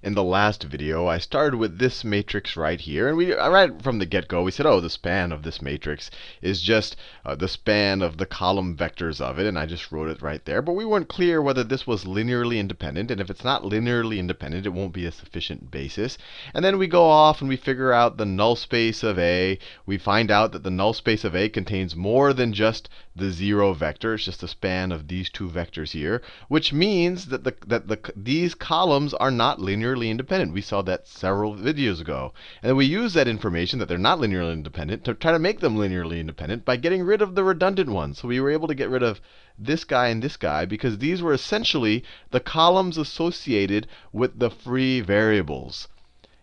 in the last video, I started with this matrix right here. And right from the get-go, we said, oh, the span of this matrix is just the span of the column vectors of it. And I just wrote it right there. But we weren't clear whether this was linearly independent. And if it's not linearly independent, it won't be a sufficient basis. And then we go off and we figure out the null space of A. We find out that the null space of A contains more than just the 0 vector. It's just the span of these two vectors here, which means that these columns are not linearly independent. We saw that several videos ago. And then we use that information that they're not linearly independent to try to make them linearly independent by getting rid of the redundant ones. So we were able to get rid of this guy and this guy because these were essentially the columns associated with the free variables.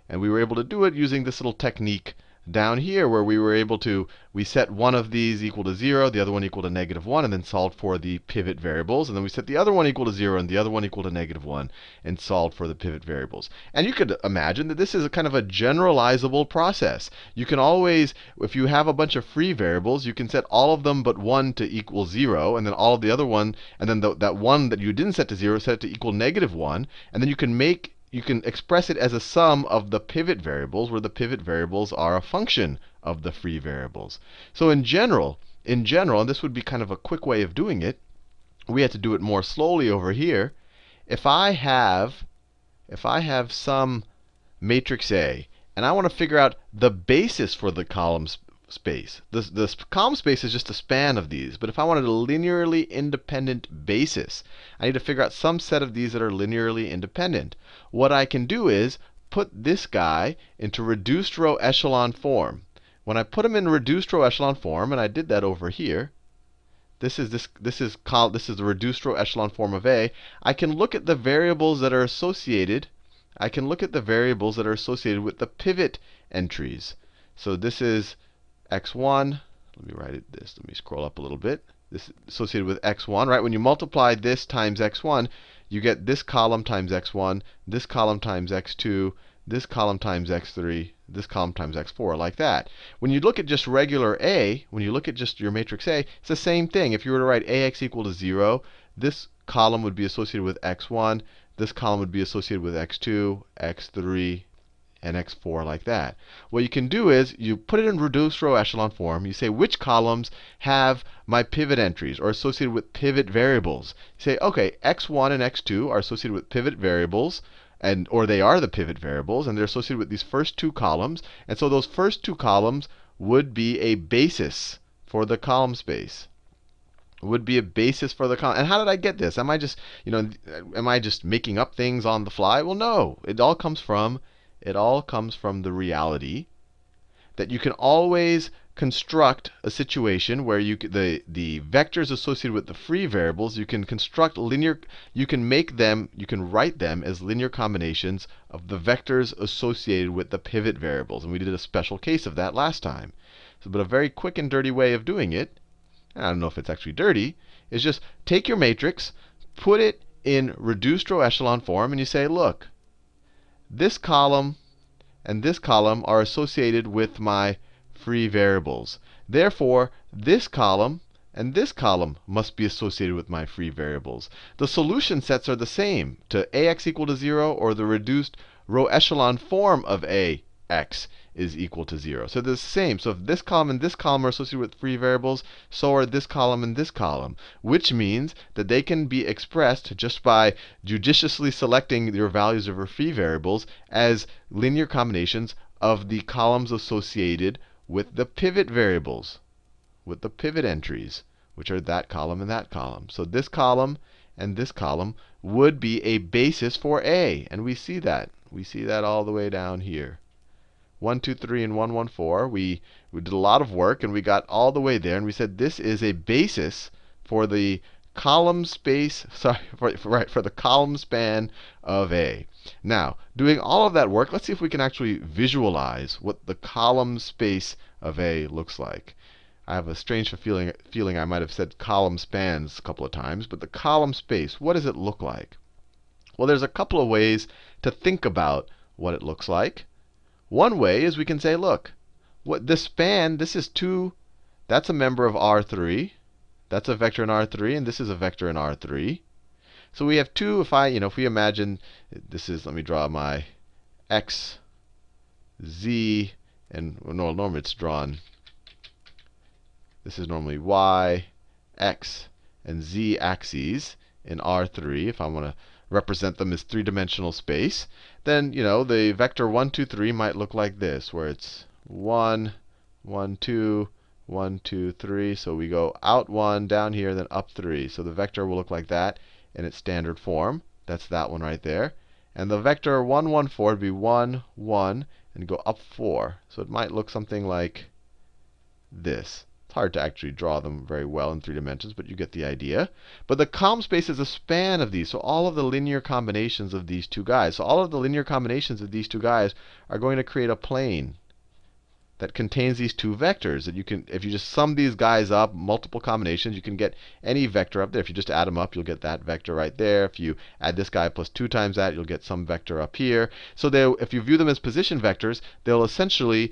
And we were able to do it using this little technique down here where we set one of these equal to 0, the other one equal to -1, and then solved for the pivot variables. And then we set the other one equal to 0 and the other one equal to -1 and solved for the pivot variables. And you could imagine that this is a kind of a generalizable process. You can always, if you have a bunch of free variables, you can set all of them but one to equal 0, and then all of the other one, and then that one that you didn't set to 0, set it to equal -1. And then you can express it as a sum of the pivot variables, where the pivot variables are a function of the free variables. So in general, and this would be kind of a quick way of doing it, we had to do it more slowly over here. If I have some matrix A, and I want to figure out the basis for the column space. The column space is just a span of these. But if I wanted a linearly independent basis, I need to figure out some set of these that are linearly independent. What I can do is put this guy into reduced row echelon form. When I put him in reduced row echelon form, and I did that over here, this is the reduced row echelon form of A. I can look at the variables that are associated. I can look at the variables that are associated with the pivot entries. So this is x1. Let me write it this. Let me scroll up a little bit. This is associated with x1, right? When you multiply this times x1, you get this column times x1, this column times x2, this column times x3, this column times x4, like that. When you look at just regular A, when you look at just your matrix A, it's the same thing. If you were to write AX equal to 0, this column would be associated with x1, this column would be associated with x2, x3, and x4, like that. What you can do is you put it in reduced row echelon form. You say which columns have my pivot entries or associated with pivot variables. You say, OK, x1 and x2 are associated with pivot variables, or they are the pivot variables, and they're associated with these first two columns. And so those first two columns would be a basis for the column space. Would be a basis for the column. And how did I get this? Am I just making up things on the fly? Well, no. It all comes from the reality that you can always construct a situation where the vectors associated with the free variables, you can construct linear, you can write them as linear combinations of the vectors associated with the pivot variables. And we did a special case of that last time. But a very quick and dirty way of doing it, I don't know if it's actually dirty, is just take your matrix, put it in reduced row echelon form, and you say, look, this column and this column are associated with my free variables. Therefore, this column and this column must be associated with my free variables. The solution sets are the same to AX equal to 0 or the reduced row echelon form of AX is equal to 0. So they're the same. So if this column and this column are associated with free variables, so are this column and this column, which means that they can be expressed just by judiciously selecting your values of your free variables as linear combinations of the columns associated with the pivot variables, with the pivot entries, which are that column and that column. So this column and this column would be a basis for A. And we see that. We see that all the way down here. 1, 2, 3, and 1, 1, 4. We did a lot of work, and we got all the way there. And we said this is a basis for the column space, for the column span of A. Now, doing all of that work, let's see if we can actually visualize what the column space of A looks like. I have a strange feeling I might have said column spans a couple of times. But the column space, what does it look like? Well, there's a couple of ways to think about what it looks like. One way is we can say, look, what the span, this is 2, that's a member of R3. That's a vector in R3, and this is a vector in R3. So we have 2. If we imagine this is, let me draw my x, z, and no, normally it's drawn. This is normally y, x, and z axes in R3. If I want to represent them as three-dimensional space, then the vector 1, 2, 3 might look like this, where it's 1, 1, 2, 1, 2, 3. So we go out 1, down here, then up 3. So the vector will look like that in its standard form. That's that one right there. And the vector 1, 1, 4 would be 1, 1, and go up 4. So it might look something like this. It's hard to actually draw them very well in 3 dimensions, but you get the idea. But the column space is a span of these. So all of the linear combinations of these two guys. So all of the linear combinations of these two guys are going to create a plane that contains these two vectors. That you can, if you just sum these guys up, multiple combinations, you can get any vector up there. If you just add them up, you'll get that vector right there. If you add this guy plus 2 times that, you'll get some vector up here. So if you view them as position vectors, they'll essentially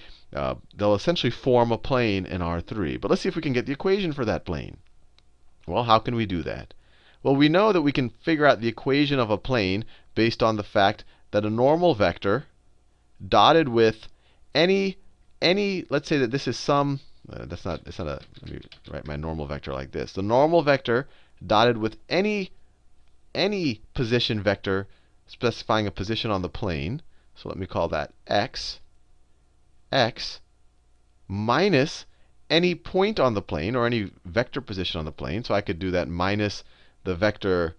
form a plane in R3. But let's see if we can get the equation for that plane. Well, how can we do that? Well, we know that we can figure out the equation of a plane based on the fact that a normal vector dotted with any, let's say that this is some, it's not a, let me write my normal vector like this. The normal vector dotted with any position vector specifying a position on the plane. So let me call that x minus any point on the plane, or any vector position on the plane. So I could do that minus the vector,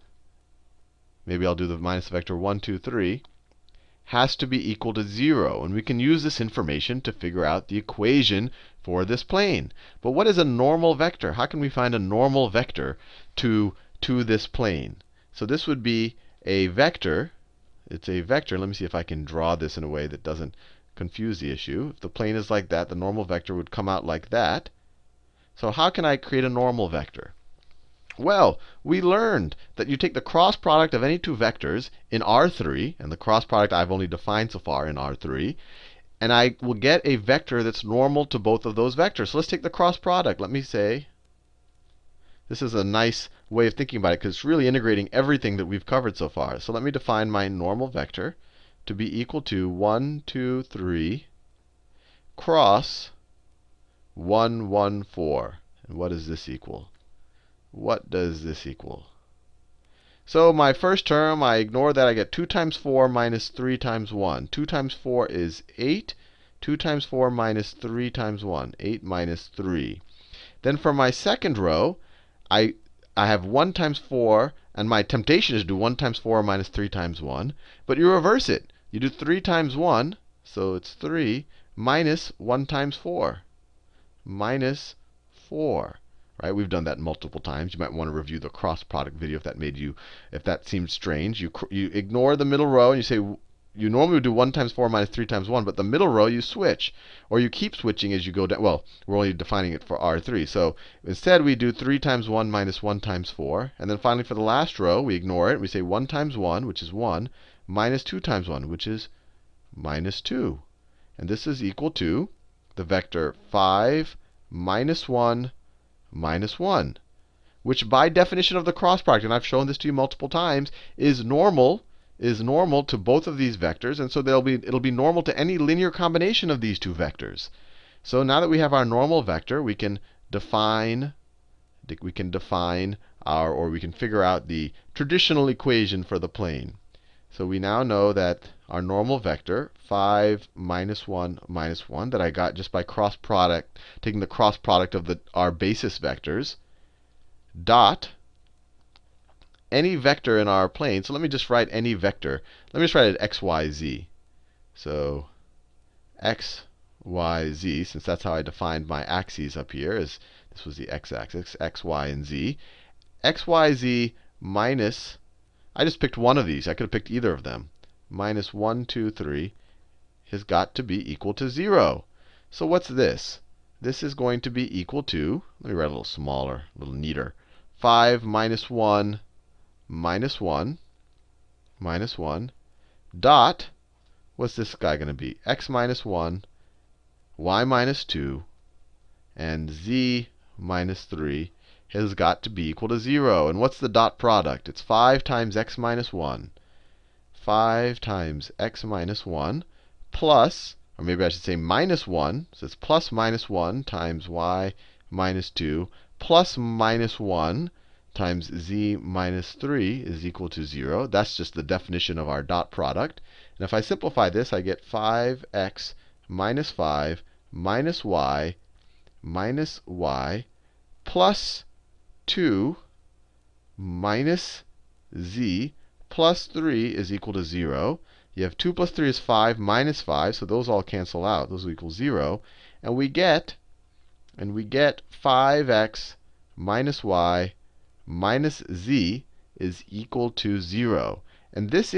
maybe I'll do the minus the vector 1, 2, 3, has to be equal to 0. And we can use this information to figure out the equation for this plane. But what is a normal vector? How can we find a normal vector to this plane? So this would be a vector. It's a vector. Let me see if I can draw this in a way that doesn't confuse the issue. If the plane is like that, the normal vector would come out like that. So how can I create a normal vector? Well, we learned that you take the cross product of any two vectors in R3, and the cross product I've only defined so far in R3, and I will get a vector that's normal to both of those vectors. So let's take the cross product. Let me say, this is a nice way of thinking about it, because it's really integrating everything that we've covered so far. So let me define my normal vector to be equal to 1, 2, 3 cross 1, 1, 4. And what does this equal? What does this equal? So my first term, I ignore that. I get 2 times 4 minus 3 times 1. 2 times 4 is 8. 2 times 4 minus 3 times 1. 8 minus 3. Then for my second row, I have 1 times 4. And my temptation is to do 1 times 4 minus 3 times 1. But you reverse it. You do 3 times 1. So it's 3 minus 1 times 4. Minus 4. Right? We've done that multiple times. You might want to review the cross product video if that seemed strange. You ignore the middle row and you say, you normally would do 1 times 4 minus 3 times 1, but the middle row you switch. Or you keep switching as you go down. Well, we're only defining it for R3. So instead we do 3 times 1 minus 1 times 4. And then finally for the last row, we ignore it. We say 1 times 1, which is 1, minus 2 times 1, which is minus 2. And this is equal to the vector 5 minus 1 minus 1, which by definition of the cross product, and I've shown this to you multiple times, is normal to both of these vectors. And so it'll be normal to any linear combination of these two vectors. So now that we have our normal vector, we can define or we can figure out the traditional equation for the plane. So we now know that our normal vector, 5 minus 1 minus 1, that I got just by cross product, taking the cross product of our basis vectors, dot any vector in our plane. So let me just write any vector. Let me just write it x, y, z. So x, y, z, since that's how I defined my axes up here, this was the x-axis, x, y, and z. X, y, z minus, I just picked one of these. I could have picked either of them. Minus 1, 2, 3 has got to be equal to 0. So what's this? This is going to be equal to, let me write a little smaller, a little neater. 5 minus 1 minus 1 minus 1 dot, what's this guy going to be? X minus 1, y minus 2, and z minus 3 has got to be equal to 0. And what's the dot product? It's 5 times x minus 1. 5 times x minus 1 plus, or maybe I should say minus 1. So it's plus minus 1 times y minus 2 plus minus 1 times z minus 3 is equal to 0. That's just the definition of our dot product. And if I simplify this, I get 5x minus 5 minus y plus 2 minus z plus 3 is equal to 0. You have 2 plus 3 is 5 minus 5, so those all cancel out. Those will equal 0. And we get 5x minus y minus z is equal to 0. And this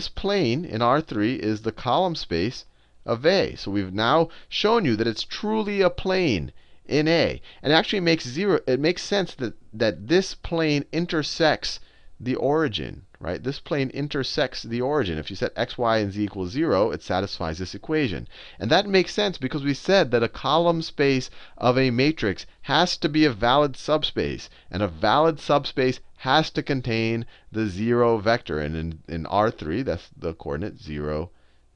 plane in R3 is the column space of A. So we've now shown you that it's truly a plane in A. And it actually makes sense that this plane intersects the origin, right? This plane intersects the origin. If you set x, y, and z equals 0, it satisfies this equation. And that makes sense because we said that a column space of a matrix has to be a valid subspace. And a valid subspace has to contain the 0 vector. And in R3, that's the coordinate 0,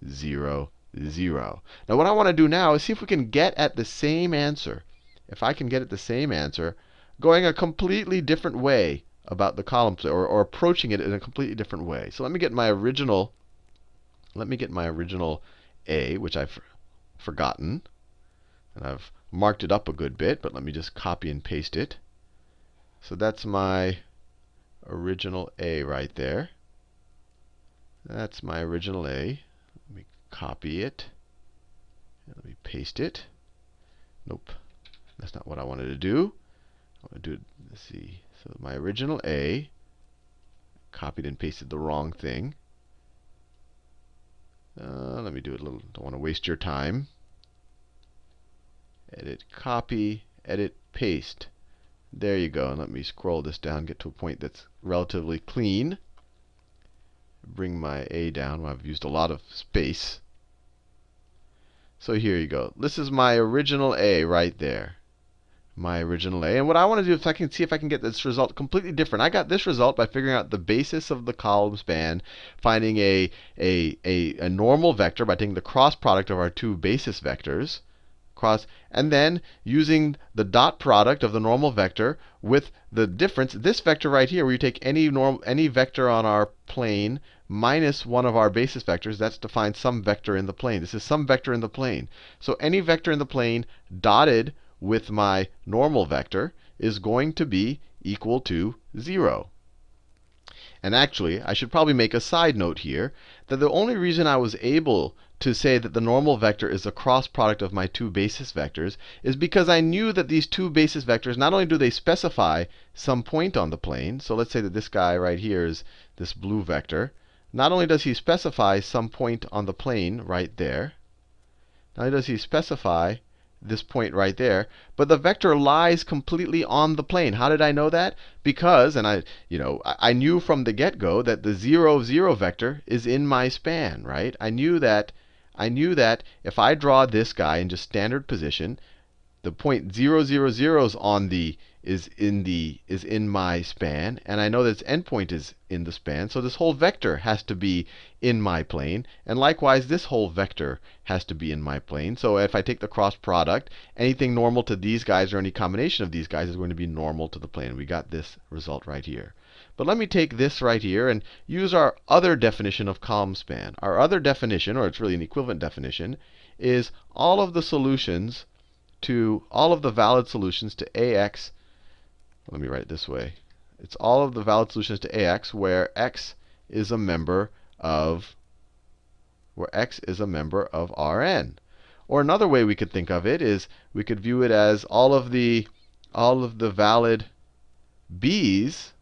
0, 0. Now what I want to do now is see if we can get at the same answer. If I can get at the same answer going a completely different way about the column, or approaching it in a completely different way. So let me get my original A, which I've forgotten. And I've marked it up a good bit, but let me just copy and paste it. So that's my original A right there. That's my original A. Let me copy it. And let me paste it. Nope. That's not what I wanted to do. I want to do it, let's see. So my original A, copied and pasted the wrong thing. Let me do it a little, don't want to waste your time. Edit, copy, edit, paste. There you go. And let me scroll this down, get to a point that's relatively clean. Bring my A down. I've used a lot of space. So here you go. This is my original A right there. My original A. And what I want to do is I can see if I can get this result completely different. I got this result by figuring out the basis of the column span, finding a normal vector by taking the cross product of our two basis vectors, and then using the dot product of the normal vector with the difference, this vector right here, where you take any vector on our plane minus one of our basis vectors, that's to find some vector in the plane. This is some vector in the plane. So any vector in the plane dotted with my normal vector is going to be equal to 0. And actually, I should probably make a side note here that the only reason I was able to say that the normal vector is the cross product of my two basis vectors is because I knew that these two basis vectors, not only do they specify some point on the plane, so let's say that this guy right here is this blue vector. Not only does he specify some point on the plane right there, not only does he specify this point right there, but the vector lies completely on the plane. How did I know that? Because, and I knew from the get-go that the 0, 0 vector is in my span, right? I knew that if I draw this guy in just standard position, the point 0, 0, 0 is in my span, and I know that its endpoint is in the span. So this whole vector has to be in my plane, and likewise this whole vector has to be in my plane. So if I take the cross product, anything normal to these guys or any combination of these guys is going to be normal to the plane. We got this result right here. But let me take this right here and use our other definition of column span. Our other definition, or it's really an equivalent definition, is all of the valid solutions to AX. Let me write it this way. It's all of the valid solutions to AX where x is a member of Rn. Or another way we could think of it is we could view it as all of the valid b's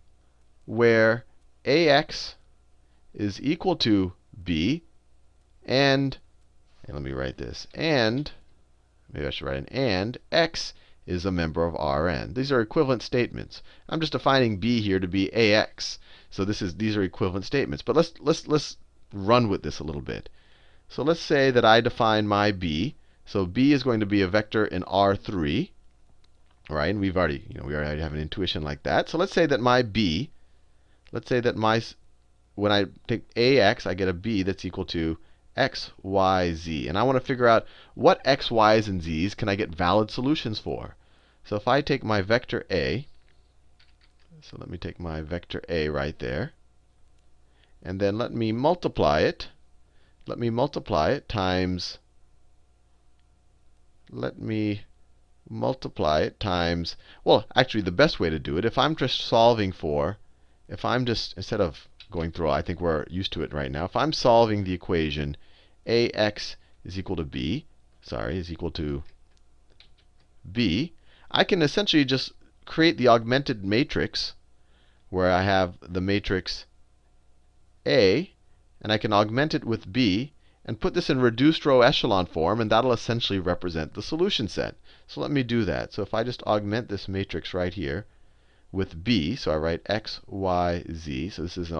where AX is equal to b, and let me write this, and maybe I should write an and x is a member of Rn. These are equivalent statements. I'm just defining b here to be AX. So these are equivalent statements. But let's run with this a little bit. So let's say that I define my b. So b is going to be a vector in R3. right? And we already have an intuition like that. So let's say that my b, let's say that when I take ax, I get a b that's equal to x, y, z. And I want to figure out what x, y's, and z's can I get valid solutions for. So if I take my vector a, so let me take my vector a right there, and then let me multiply it. Let me multiply it times, well, actually, the best way to do it, if I'm just solving for, instead of going through, I think we're used to it right now. If I'm solving the equation ax is equal to b, is equal to b, I can essentially just create the augmented matrix where I have the matrix A, and I can augment it with B, and put this in reduced row echelon form, and that'll essentially represent the solution set. So let me do that. So if I just augment this matrix right here with B, so I write x, y, z. So this is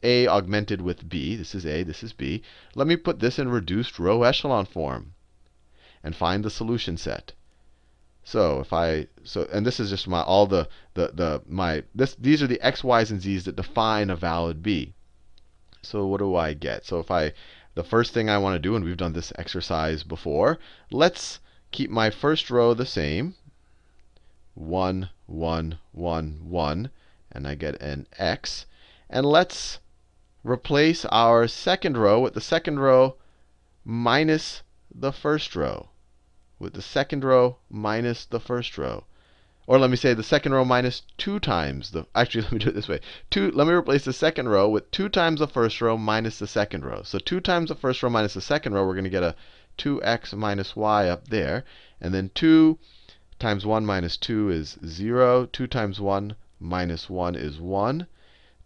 A augmented with B. This is A, this is B. Let me put this in reduced row echelon form and find the solution set. So and this is just these are the x, y's, and z's that define a valid b. So what do I get? So the first thing I want to do, and we've done this exercise before, let's keep my first row the same. 1, 1, 1, 1, and I get an x. And let's replace our second row with the second row minus the first row. With the second row minus the first row. Or let me say the second row minus 2 times the, actually, let me do it this way. Let me replace the second row with 2 times the first row minus the second row. So 2 times the first row minus the second row, we're going to get a 2x minus y up there. And then 2 times 1 minus 2 is 0. 2 times 1 minus 1 is 1.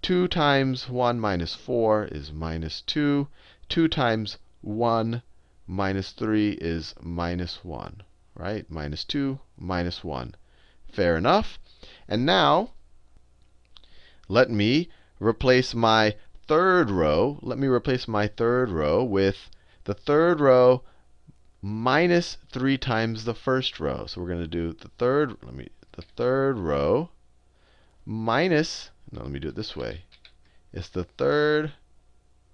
2 times 1 minus 4 is minus 2. 2 times 1 minus 3 is minus 1, right? Minus 2, minus 1. Fair enough. And now, let me replace my third row. Let me replace my third row with the third row minus 3 times the first row. So we're going to do the third row minus, no, let me do it this way. It's the third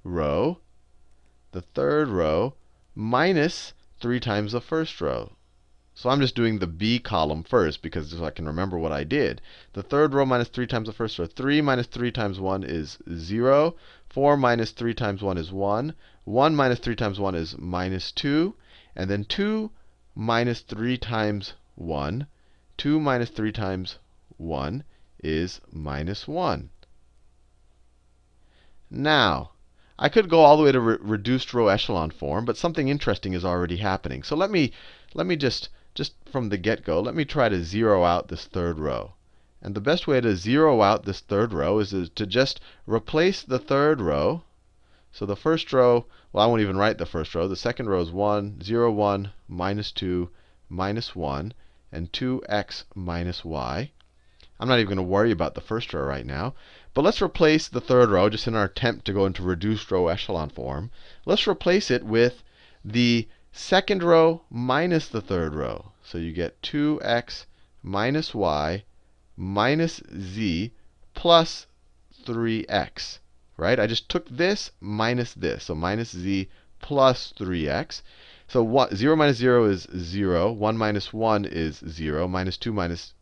row minus 3 times the first row. So I'm just doing the b column first because so I can remember what I did. The third row minus 3 times the first row. 3 minus 3 times 1 is 0. 4 minus 3 times 1 is 1. 1 minus 3 times 1 is minus 2. And then 2 minus 3 times 1. 2 minus 3 times 1 is minus 1. Now, I could go all the way to reduced row echelon form, but something interesting is already happening. So let me just from the get-go, let me try to zero out this third row. And the best way to zero out this third row is to just replace the third row. So the first row, well, I won't even write the first row. The second row is 1, 0, 1, minus 2, minus 1, and 2x minus y. I'm not even going to worry about the first row right now. But let's replace the third row, just in our attempt to go into reduced row echelon form. Let's replace it with the second row minus the third row. So you get 2x minus y minus z plus 3x. Right? I just took this minus this. So minus z plus 3x. So 0 minus 0 is 0. 1 minus 1 is 0. Minus 2 minus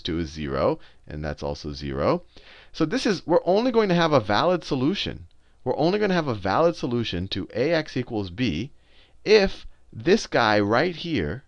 2 is 0. And that's also 0. So we're only going to have a valid solution. We're only going to have a valid solution to ax equals b if this guy right here,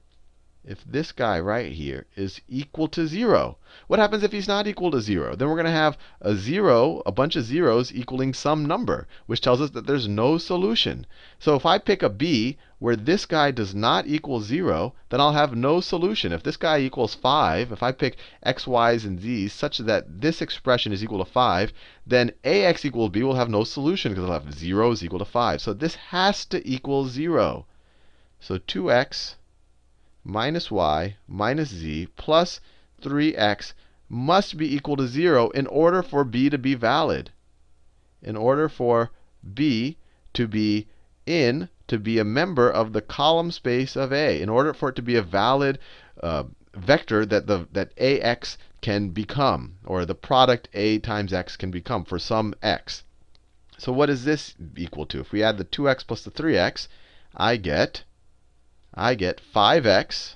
is equal to 0. What happens if he's not equal to 0? Then we're going to have a bunch of zeros equaling some number, which tells us that there's no solution. So if I pick a b where this guy does not equal 0, then I'll have no solution. If this guy equals 5, if I pick x, y's, and z's such that this expression is equal to 5, then ax equals b will have no solution because I'll have 0 is equal to 5. So this has to equal 0. So 2x minus y minus z plus 3x must be equal to 0 in order for b to be valid. In order for b to be a member of the column space of A. In order for it to be a valid vector that ax can become, or the product a times x can become for some x. So what is this equal to? If we add the 2x plus the 3x, I get 5x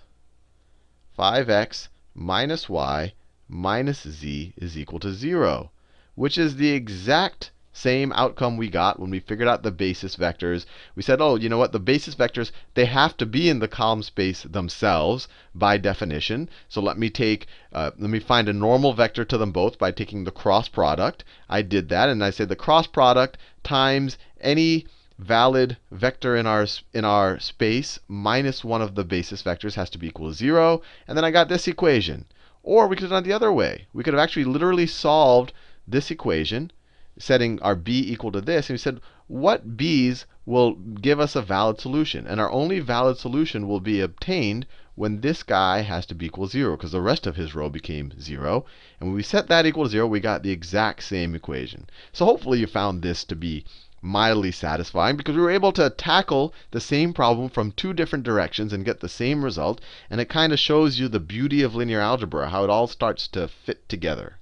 minus y minus z is equal to 0, which is the exact same outcome we got when we figured out the basis vectors. We said, oh, you know what? The basis vectors, they have to be in the column space themselves by definition. So let me find a normal vector to them both by taking the cross product. I did that, and I said the cross product times any valid vector in our space minus one of the basis vectors has to be equal to 0. And then I got this equation. Or we could have done it the other way. We could have actually literally solved this equation, setting our b equal to this. And we said, what b's will give us a valid solution? And our only valid solution will be obtained when this guy has to be equal to 0, because the rest of his row became 0. And when we set that equal to 0, we got the exact same equation. So hopefully you found this to be mildly satisfying, because we were able to tackle the same problem from two different directions and get the same result. And it kind of shows you the beauty of linear algebra, how it all starts to fit together.